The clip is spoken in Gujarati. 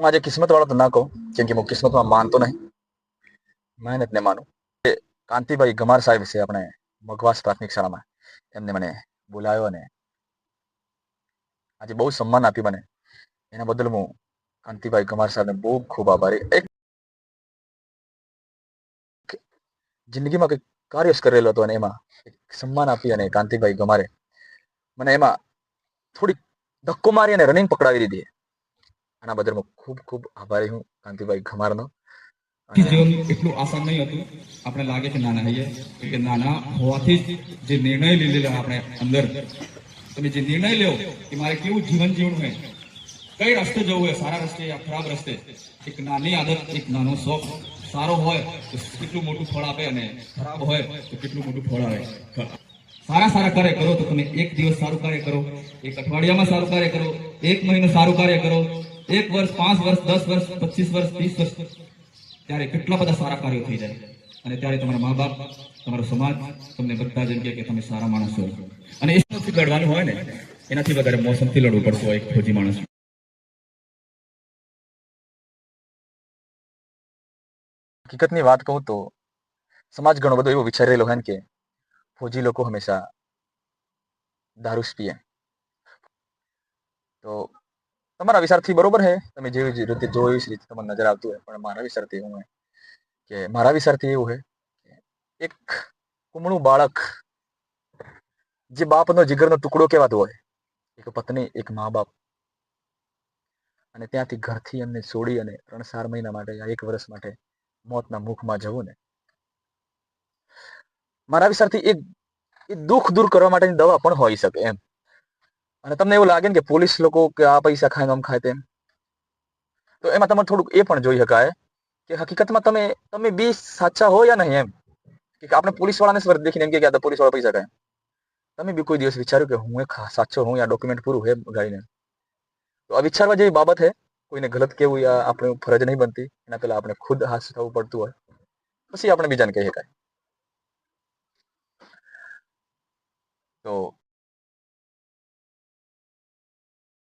હું આજે કિસ્મત વાળો તો ના કહું, કેમ કે હું કિસ્મતમાં માનતો નહીં, મહેનતને માનું. કાંતિભાઈ ગમાર સાહેબ છે આપણે મગવાસ પ્રાથમિક શાળામાં, એમને મને બોલાવ્યો અને આજે બહુ સન્માન આપ્યું મને. એના બદલ હું કાંતિભાઈ ગમાર સાહેબને બહુ ખૂબ આભારી. એક જિંદગીમાં કંઈક કાર્ય કરેલો હતો અને એમાં એક સન્માન આપી અને કાંતિભાઈ ગમારે મને એમાં થોડીક ધક્કો મારી અને રનિંગ પકડાવી દીધી. આના બદલ હું ખૂબ ખૂબ આભારી હું કાંતિભાઈ ગમારનો. જીવન એટલું આસાન નહીં હતું. આપણે લાગે છે નાના હૈયે, કે નાના હોવાથી જે નિર્ણય લીધેલા આપણે અંદર, તમે જે નિર્ણય લ્યો કે મારે કેવું જીવન જીવવું હોય, કઈ રસ્તે જવું હોય, સારા રસ્તે યા ખરાબ રસ્તે, એક નાની આદત, એક નાનો શોખ સારો હોય તો કેટલું મોટું ફળ આપે અને ખરાબ હોય તો કેટલું મોટું ફળ આવે. સારા કાર્ય કરો તો તમે એક દિવસ સારું કાર્ય કરો, એક અઠવાડિયામાં સારું કાર્ય કરો, એક મહિનો સારું કાર્ય કરો, 1 વર્ષ, 5 વર્ષ, 10 વર્ષ, 25 વર્ષ, 30 વર્ષ, ત્યારે કેટલા બધા સારા કાર્યો થઈ જાય. અને ત્યારે તમારા મા બાપ, તમારો સમાજ તમને બધા જ એમ કે તમે સારા માણસ છો. અને એ સૌથી લડવાનું હોય ને, એનાથી વધારે મોસમથી લડવું પડતું હોય એક ફોજી માણસ. હકીકતની વાત કહું તો સમાજ ઘણો બધો એવો વિચારી રહેલો હોય કે ફોજી લોકો હંમેશા દારૂ જ પીએ. તો તમારા વિચારથી બરોબર છે, તમે જેવી રીતે જોયું એવી રીતે તમને નજર આવતું હોય, પણ મારા વિચારથી એવું હોય કે મારા વિચારથી એવું છે કે એક કુમળું બાળક જે બાપનો જીગરનો ટુકડો કહેવાતો હોય, એક પત્ની, એક મા બાપ, અને ત્યાંથી ઘરથી એમને છોડી અને 3-4 મહિના માટે યા 1 વર્ષ માટે મોતના મુખમાં જવું ને, મારા વિચારથી એ દુઃખ દૂર કરવા માટેની દવા પણ હોઈ શકે એમ. અને તમને એવું લાગે ને કે પોલીસ લોકો કે આ પૈસા ખાય આમ ખાય તેમ, તો એમાં તમારે થોડુંક એ પણ જોઈ શકાય કે હકીકતમાં તમે બી સાચા હો યા નહીં એમ. કે આપણે પોલીસ વાળાને સ્વર્ગ દેખીને એમ કે આ પોલીસ વાળા પૈસા ખાય, તમે બી કોઈ દિવસ વિચાર્યું કે હું એક સાચો હું, યા ડોક્યુમેન્ટ પૂરું હે ગાડીને? તો આ વિચારવા જેવી બાબત છે. કોઈને ગલત કેવું યા આપણે ફરજ નહીં બનતી, એના પહેલા આપણે ખુદ હાથ થવું પડતું હોય, પછી આપણે બીજાને કહી શકાય. તો